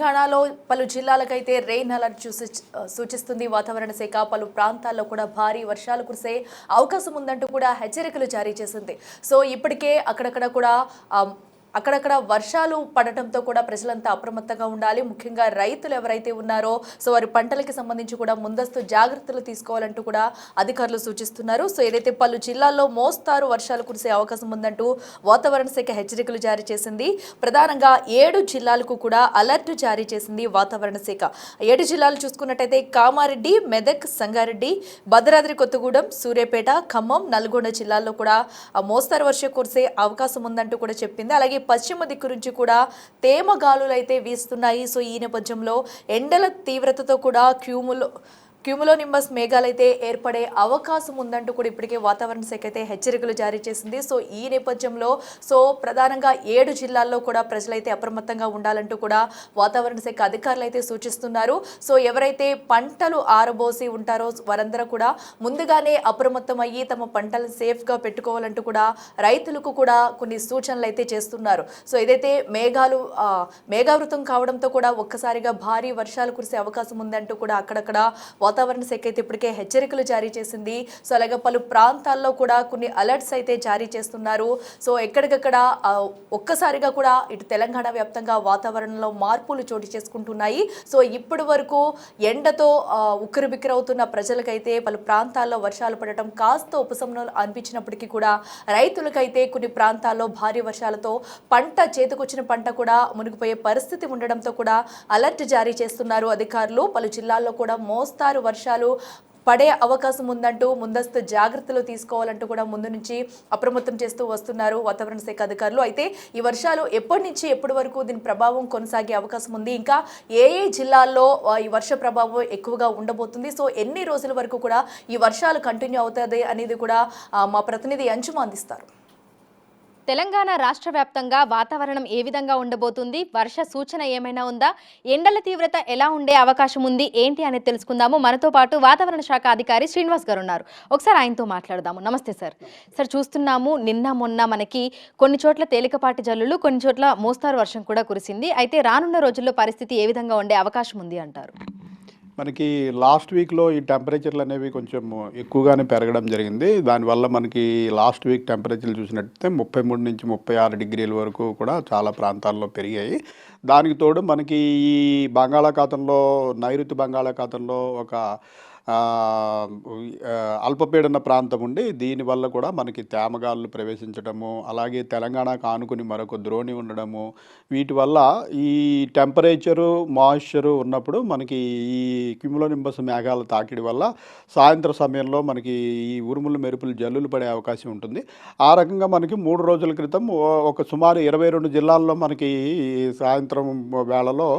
తెలంగాణలో పలు జిల్లాలకైతే rain alert సూచిస్తుంది వాతావరణ శాఖ. పలు ప్రాంతాల్లో కూడా భారీ వర్షాలు కురిసే అవకాశం ఉందంటూ కూడా హెచ్చరికలు జారీ చేసింది. సో ఇప్పటికే అక్కడక్కడ వర్షాలు పడటంతో కూడా ప్రజలంతా అప్రమత్తంగా ఉండాలి. ముఖ్యంగా రైతులు ఎవరైతే ఉన్నారో సో వారి పంటలకి సంబంధించి కూడా ముందస్తు జాగ్రత్తలు తీసుకోవాలంటూ కూడా అధికారులు సూచిస్తున్నారు. సో ఏదైతే పలు జిల్లాల్లో మోస్తారు వర్షాలు కురిసే అవకాశం ఉందంటూ వాతావరణ శాఖ హెచ్చరికలు జారీ చేసింది. ప్రధానంగా 7 జిల్లాలకు కూడా అలర్ట్ జారీ చేసింది వాతావరణ శాఖ. 7 జిల్లాలు చూసుకున్నట్టయితే కామారెడ్డి, మెదక్, సంగారెడ్డి, భద్రాద్రి కొత్తగూడెం, సూర్యాపేట, ఖమ్మం, నల్గొండ జిల్లాల్లో కూడా మోస్తారు వర్షం కురిసే అవకాశం ఉందంటూ కూడా చెప్పింది. అలాగే పశ్చిమ దిక్కు నుంచి కూడా తేమ గాలులు అయితే వీస్తున్నాయి. సో ఈ నేపథ్యంలో ఎండల తీవ్రతతో కూడా క్యూములోనింబస్ మేఘాలైతే ఏర్పడే అవకాశం ఉందంటూ కూడా ఇప్పటికే వాతావరణ శాఖ అయితే హెచ్చరికలు జారీ చేసింది. సో ఈ నేపథ్యంలో ప్రధానంగా 7 జిల్లాల్లో కూడా ప్రజలైతే అప్రమత్తంగా ఉండాలంటూ కూడా వాతావరణ శాఖ అధికారులు అయితే సూచిస్తున్నారు. సో ఎవరైతే పంటలు ఆరబోసి ఉంటారో వారందరూ కూడా ముందుగానే అప్రమత్తం అయ్యి తమ పంటలు సేఫ్గా పెట్టుకోవాలంటూ కూడా రైతులకు కూడా కొన్ని సూచనలు అయితే చేస్తున్నారు. సో ఏదైతే మేఘావృతం కావడంతో కూడా ఒక్కసారిగా భారీ వర్షాలు కురిసే అవకాశం ఉందంటూ కూడా అక్కడక్కడ వాతావరణ శాఖ అయితే ఇప్పటికే హెచ్చరికలు జారీ చేసింది. సో అలాగే పలు ప్రాంతాల్లో కూడా కొన్ని అలర్ట్స్ అయితే జారీ చేస్తున్నారు. సో ఎక్కడికక్కడ ఒక్కసారిగా కూడా ఇటు తెలంగాణ వ్యాప్తంగా వాతావరణంలో మార్పులు చోటు చేసుకుంటున్నాయి. సో ఇప్పటి వరకు ఎండతో ఉక్కిరిబిక్కిరవుతున్న ప్రజలకైతే పలు ప్రాంతాల్లో వర్షాలు పడటం కాస్త ఉపశమనం అనిపించినప్పటికీ కూడా రైతులకైతే కొన్ని ప్రాంతాల్లో భారీ వర్షాలతో చేతికొచ్చిన పంట కూడా మునిగిపోయే పరిస్థితి ఉండడంతో కూడా అలర్ట్ జారీ చేస్తున్నారు అధికారులు. పలు జిల్లాల్లో కూడా మోస్తారు వర్షాలు పడే అవకాశం ఉందంటూ ముందస్తు జాగ్రత్తలు తీసుకోవాలంటూ కూడా ముందు నుంచి అప్రమత్తం చేస్తూ వస్తున్నారు వాతావరణ శాఖ అధికారులు. అయితే ఈ వర్షాలు ఎప్పటి నుంచి ఎప్పటి వరకు దీని ప్రభావం కొనసాగే అవకాశం ఉంది, ఇంకా ఏ జిల్లాల్లో ఈ వర్ష ప్రభావం ఎక్కువగా ఉండబోతుంది, సో ఎన్ని రోజుల వరకు కూడా ఈ వర్షాలు కంటిన్యూ అవుతుంది అనేది కూడా మా ప్రతినిధి అంచుమ అందిస్తారు. తెలంగాణ రాష్ట్ర వ్యాప్తంగా వాతావరణం ఏ విధంగా ఉండబోతుంది, వర్ష సూచన ఏమైనా ఉందా, ఎండల తీవ్రత ఎలా ఉండే అవకాశం ఉంది ఏంటి అనేది తెలుసుకుందాము. మనతో పాటు వాతావరణ శాఖ అధికారి శ్రీనివాస్ గారు ఉన్నారు. ఒకసారి ఆయనతో మాట్లాడదాము. నమస్తే సార్. సార్, చూస్తున్నాము నిన్న మొన్న మనకి కొన్ని చోట్ల తేలికపాటి జల్లులు, కొన్ని చోట్ల మోస్తారు వర్షం కూడా కురిసింది. అయితే రానున్న రోజుల్లో పరిస్థితి ఏ విధంగా ఉండే అవకాశం ఉంది అంటారు? మనకి లాస్ట్ వీక్లో ఈ టెంపరేచర్లు అనేవి కొంచెం ఎక్కువగానే పెరగడం జరిగింది. దానివల్ల మనకి లాస్ట్ వీక్ టెంపరేచర్లు చూసినట్టయితే 33 నుంచి 36 డిగ్రీల వరకు కూడా చాలా ప్రాంతాల్లో పెరిగాయి. దానికి తోడు మనకి ఈ నైరుతి బంగాళాఖాతంలో ఒక అల్పపీడన ప్రాంతం ఉండి దీనివల్ల కూడా మనకి తేమగాళ్ళు ప్రవేశించడము, అలాగే తెలంగాణకు ఆనుకుని మరొక ద్రోణి ఉండడము, వీటి వల్ల ఈ టెంపరేచరు మాయిశ్చరు ఉన్నప్పుడు మనకి ఈ క్యూములోనింబస్ మేఘాల తాకిడి వల్ల సాయంత్రం సమయంలో మనకి ఈ ఉరుములు మెరుపులు జల్లులు పడే అవకాశం ఉంటుంది. ఆ రకంగా మనకి 3 రోజుల క్రితం ఒక సుమారు 22 జిల్లాల్లో మనకి సాయంత్రం వేళలో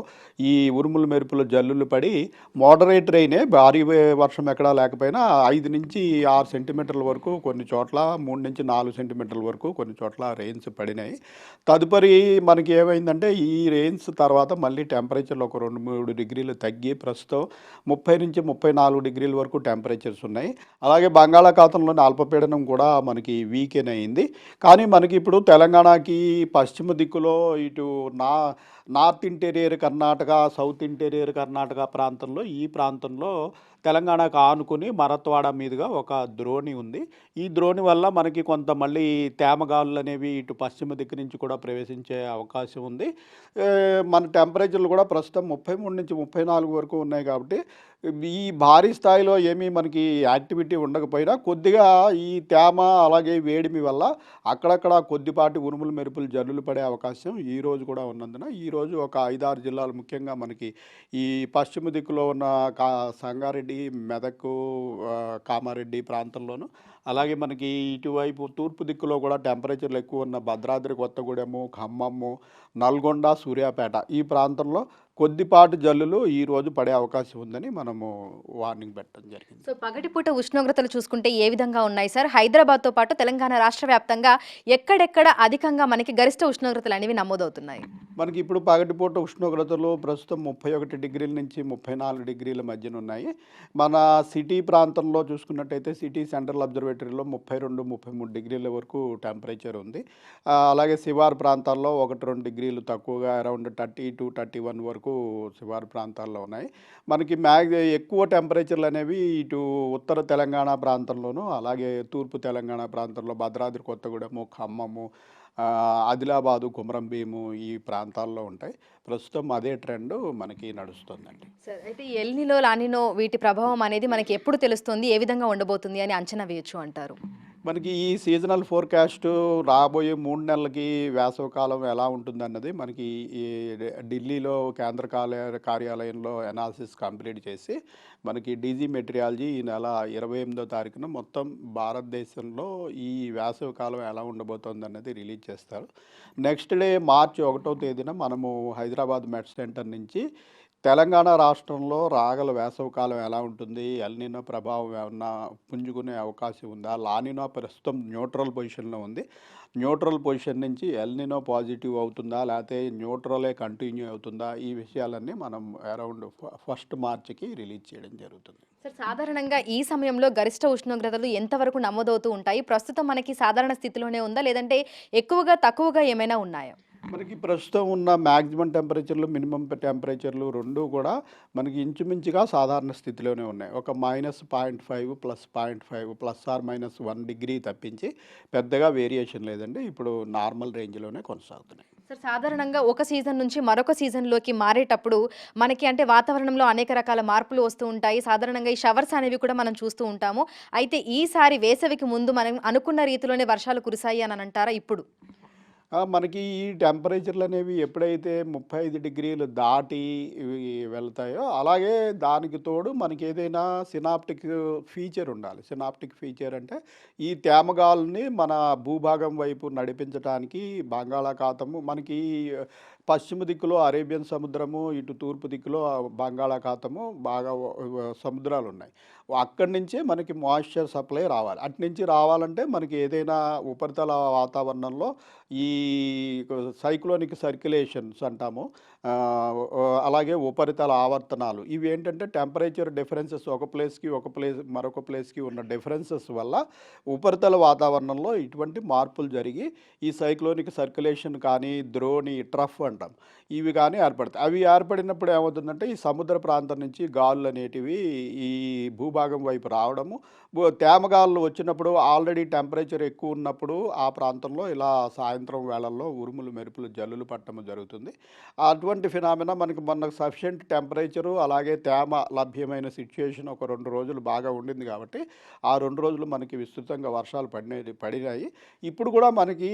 ఈ ఉరుములు మెరుపులు జల్లులు పడి మోడరేట్ రైనే, భారీ వర్షం ఎక్కడా లేకపోయినా 5 నుంచి 6 సెంటీమీటర్ల వరకు కొన్ని చోట్ల, 3 నుంచి 4 సెంటీమీటర్ల వరకు కొన్ని చోట్ల రెయిన్స్ పడినాయి. తదుపరి మనకి ఏమైందంటే ఈ రెయిన్స్ తర్వాత మళ్ళీ టెంపరేచర్లు ఒక 2-3 డిగ్రీలు తగ్గి ప్రస్తుతం 30 నుంచి 34 డిగ్రీల వరకు టెంపరేచర్స్ ఉన్నాయి. అలాగే బంగాళాఖాతంలోని అల్పపీడనం కూడా మనకి వీకెన్ అయింది. కానీ మనకి ఇప్పుడు తెలంగాణకి పశ్చిమ దిక్కులో ఇటు north interior Karnataka, south interior Karnataka ప్రాంతంలో, ఈ ప్రాంతంలో తెలంగాణకు ఆనుకుని మరత్వాడ మీదుగా ఒక ద్రోణి ఉంది. ఈ ద్రోణి వల్ల మనకి కొంత మళ్ళీ తేమగాలులు అనేవి ఇటు పశ్చిమ దిక్కు నుంచి కూడా ప్రవేశించే అవకాశం ఉంది. మన టెంపరేచర్లు కూడా ప్రస్తుతం 33 నుంచి 34 వరకు ఉన్నాయి. కాబట్టి ఈ భారీ స్థాయిలో ఏమీ మనకి యాక్టివిటీ ఉండకపోయినా కొద్దిగా ఈ తేమ అలాగే వేడిమి వల్ల అక్కడక్కడ కొద్దిపాటి ఉరుములు మెరుపులు జల్లులు పడే అవకాశం ఈరోజు కూడా ఉన్నందున ఈరోజు ఒక 5-6 జిల్లాలు, ముఖ్యంగా మనకి ఈ పశ్చిమ దిక్కులో ఉన్న సంగారెడ్డి, మెదక్, కామారెడ్డి ప్రాంతంలోను, అలాగే మనకి ఇటువైపు తూర్పు దిక్కులో కూడా టెంపరేచర్లు ఎక్కువ ఉన్న భద్రాద్రి కొత్తగూడెము, ఖమ్మము, నల్గొండ, సూర్యాపేట ఈ ప్రాంతంలో కొద్దిపాటి జల్లులు ఈరోజు పడే అవకాశం ఉందని మనము వార్నింగ్ పెట్టడం జరిగింది. సో పగటిపూట ఉష్ణోగ్రతలు చూసుకుంటే ఏ విధంగా ఉన్నాయి సార్? హైదరాబాద్తో పాటు తెలంగాణ రాష్ట్ర వ్యాప్తంగా ఎక్కడెక్కడ అధికంగా మనకి గరిష్ట ఉష్ణోగ్రతలు అనేవి నమోదవుతున్నాయి? మనకి ఇప్పుడు పగటిపూట ఉష్ణోగ్రతలు ప్రస్తుతం 31 డిగ్రీల నుంచి 34 డిగ్రీల మధ్యన ఉన్నాయి. మన సిటీ ప్రాంతంలో చూసుకున్నట్టయితే సిటీ సెంట్రల్ అబ్జర్వేటరీలో 32-33 డిగ్రీల వరకు టెంపరేచర్ ఉంది. అలాగే శివారు ప్రాంతాల్లో 1-2 డిగ్రీలు తక్కువగా అరౌండ్ 30 to 31 వరకు వరకు శివారు ప్రాంతాల్లో ఉన్నాయి. మనకి ఎక్కువ టెంపరేచర్లు అనేవి ఇటు ఉత్తర తెలంగాణ ప్రాంతంలోనూ, అలాగే తూర్పు తెలంగాణ ప్రాంతంలో భద్రాద్రి కొత్తగూడెము, ఖమ్మము, ఆదిలాబాదు, కుమరం భీము ఈ ప్రాంతాల్లో ఉంటాయి. ప్రస్తుతం అదే ట్రెండ్ మనకి నడుస్తుందండి. సార్, అయితే ఈ ఎల్నినో లానినో వీటి ప్రభావం అనేది మనకి ఎప్పుడు తెలుస్తుంది, ఏ విధంగా ఉండబోతుంది అని అంచనా వేయొచ్చు అంటారు? మనకి ఈ సీజనల్ ఫోర్కాస్ట్ రాబోయే 3 నెలలకి వేసవికాలం ఎలా ఉంటుందన్నది మనకి ఈ ఢిల్లీలో కేంద్ర కార్యాలయంలో అనాలిసిస్ కంప్లీట్ చేసి మనకి డీజీ మెటీరియాలజీ ఈ నెల 28వ తారీఖున మొత్తం భారతదేశంలో ఈ వేసవికాలం ఎలా ఉండబోతోంది అన్నది రిలీజ్ చేస్తారు. నెక్స్ట్ డే మార్చి 1వ తేదీన మనము హైదరాబాద్ మెట్ సెంటర్ నుంచి తెలంగాణ రాష్ట్రంలో రాగల వేసవికాలం ఎలా ఉంటుంది, ఎల్నినో ప్రభావం ఏమన్నా పుంజుకునే అవకాశం ఉందా, లానినో ప్రస్తుతం న్యూట్రల్ పొజిషన్లో ఉంది, న్యూట్రల్ పొజిషన్ నుంచి ఎల్నినో పాజిటివ్ అవుతుందా, లేకపోతే న్యూట్రలే కంటిన్యూ అవుతుందా, ఈ విషయాలన్నీ మనం అరౌండ్ 1 మార్చికి రిలీజ్ చేయడం జరుగుతుంది. సార్, సాధారణంగా ఈ సమయంలో గరిష్ట ఉష్ణోగ్రతలు ఎంతవరకు నమోదవుతూ ఉంటాయి? ప్రస్తుతం మనకి సాధారణ స్థితిలోనే ఉందా, లేదంటే ఎక్కువగా తక్కువగా ఏమైనా ఉన్నాయా? మనకి ప్రస్తుతం ఉన్న మ్యాక్సిమం టెంపరేచర్లు, మినిమం టెంపరేచర్లు రెండూ కూడా మనకి ఇంచుమించుగా సాధారణ స్థితిలోనే ఉన్నాయి. ఒక -0.5 +0.5 ±1 డిగ్రీ తప్పించి పెద్దగా వేరియేషన్ లేదండి. ఇప్పుడు నార్మల్ రేంజ్లోనే కొనసాగుతున్నాయి. సార్, సాధారణంగా ఒక సీజన్ నుంచి మరొక సీజన్లోకి మారేటప్పుడు మనకి అంటే వాతావరణంలో అనేక రకాల మార్పులు వస్తూ ఉంటాయి. సాధారణంగా ఈ షవర్స్ అనేవి కూడా మనం చూస్తూ ఉంటాము. అయితే ఈసారి వేసవికి ముందు మనం అనుకున్న రీతిలోనే వర్షాలు కురిశాయి అని అంటారా ఇప్పుడు? మనకి ఈ టెంపరేచర్లు అనేవి ఎప్పుడైతే 35 డిగ్రీలు దాటి వెళ్తాయో, అలాగే దానికి తోడు మనకి ఏదైనా సినాప్టిక్ ఫీచర్ ఉండాలి. సినాప్టిక్ ఫీచర్ అంటే ఈ తేమగాల్ని మన భూభాగం వైపు నడిపించడానికి బంగాళాఖాతము, మనకి పశ్చిమ దిక్కులో అరేబియన్ సముద్రము, ఇటు తూర్పు దిక్కులో బంగాళాఖాతము బాగా సముద్రాలు ఉన్నాయి. అక్కడి నుంచే మనకి మాయిశ్చర్ సప్లై రావాలి. అటు నుంచి రావాలంటే మనకి ఏదైనా ఉపరితల వాతావరణంలో ఈ సైక్లోనిక్ సర్క్యులేషన్స్ అంటాము, అలాగే ఉపరితల ఆవర్తనాలు, ఇవి ఏంటంటే టెంపరేచర్ డిఫరెన్సెస్ మరొక ప్లేస్కి ఉన్న డిఫరెన్సెస్ వల్ల ఉపరితల వాతావరణంలో ఇటువంటి మార్పులు జరిగి ఈ సైక్లోనిక్ సర్క్యులేషన్ కానీ, ద్రోణి, ట్రఫ్ అంటాం, ఇవి కానీ ఏర్పడతాయి. అవి ఏర్పడినప్పుడు ఏమవుతుందంటే ఈ సముద్ర ప్రాంతం నుంచి గాలులు అనేటివి ఈ భూభాగం వైపు రావడము, తేమగాలు వచ్చినప్పుడు ఆల్రెడీ టెంపరేచర్ ఎక్కువ ఉన్నప్పుడు ఆ ప్రాంతంలో ఇలా సాయంత్రం వేళల్లో ఉరుములు, మెరుపులు, జల్లులు పట్టడం జరుగుతుంది. అటువంటి ఫినామినా మనకి మొన్న సఫిషియెంట్ టెంపరేచరు అలాగే తేమ లభ్యమైన సిచ్యుయేషన్ ఒక 2 రోజులు బాగా ఉండింది కాబట్టి ఆ 2 రోజులు మనకి విస్తృతంగా వర్షాలు పడినాయి. ఇప్పుడు కూడా మనకి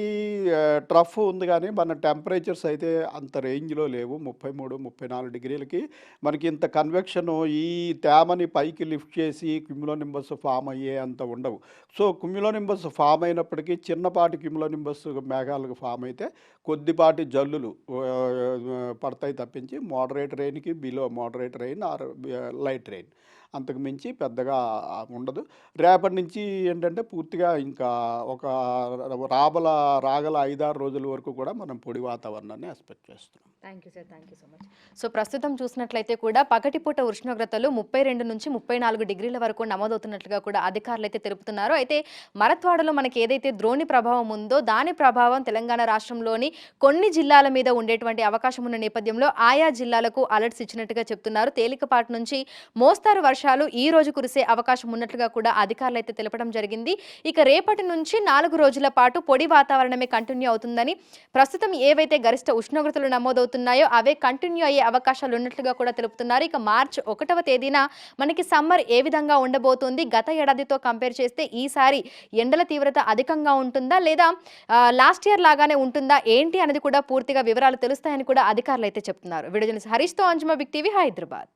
ట్రఫ్ ఉంది కానీ మన టెంపరేచర్స్ అయితే అంత రేంజ్లో లేవు. 33, 34 డిగ్రీలకి మనకి ఇంత కన్వెక్షన్ ఈ తేమని పైకి లిఫ్ట్ చేసి క్యుములోనింబస్ ఫామ్ అయ్యే అంత ఉండవు. సో క్యుములోనింబస్ ఫామ్ అయినప్పటికీ చిన్నపాటి క్యుములోనింబస్ మేఘాలకు ఫామ్ అయితే కొద్దిపాటి జల్లులు పడతాయి తప్పించి మోడరేట్ రెయిన్కి below moderate rain or light rain అంతకు మించి పెద్దగా ఉండదు. రేపటి నుంచి ఏంటంటే పూర్తిగా ఇంకా ఒక రాగల 5-6 రోజుల వరకు కూడా మనం పొడి వాతావరణాన్ని ఎక్స్పెక్ట్ చేస్తున్నాం. Thank you sir, thank you so much. So ప్రస్తుతం చూసినట్లయితే కూడా పగటిపూట ఉష్ణోగ్రతలు 32 నుంచి 34 డిగ్రీల వరకు నమోదవుతున్నట్లుగా కూడా అధికారులు అయితే తెలుపుతున్నారు. అయితే మరత్వాడలో మనకి ఏదైతే ద్రోణి ప్రభావం ఉందో దాని ప్రభావం తెలంగాణ రాష్ట్రంలోని కొన్ని జిల్లాల మీద ఉండేటువంటి అవకాశం ఉన్న నేపథ్యంలో ఆయా జిల్లాలకు అలర్ట్స్ ఇచ్చినట్టుగా చెప్తున్నారు. తేలికపాటి నుంచి మోస్తారు వర్షాలు ఈ రోజు కురిసే అవకాశం ఉన్నట్లుగా కూడా అధికారులు అయితే తెలపడం జరిగింది. ఇక రేపటి నుంచి 4 రోజుల పాటు పొడి వాతావరణమే కంటిన్యూ అవుతుందని, ప్రస్తుతం ఏవైతే గరిష్ట ఉష్ణోగ్రతలు నమోదవుతున్నాయో అవే కంటిన్యూ అయ్యే అవకాశాలు ఉన్నట్లుగా కూడా తెలుపుతున్నారు. ఇక మార్చి 1వ తేదీన మనకి సమ్మర్ ఏ విధంగా ఉండబోతుంది, గత ఏడాదితో కంపేర్ చేస్తే ఈసారి ఎండల తీవ్రత అధికంగా ఉంటుందా లేదా లాస్ట్ ఇయర్ లాగానే ఉంటుందా ఏంటి అనేది కూడా పూర్తిగా వివరాలు తెలుస్తాయని కూడా అధికారులు అయితే చెప్తున్నారు. వీడియో జర్నలిస్ట్ హరీష్తో అంజుమా, బిగ్ టీవీ, హైదరాబాద్.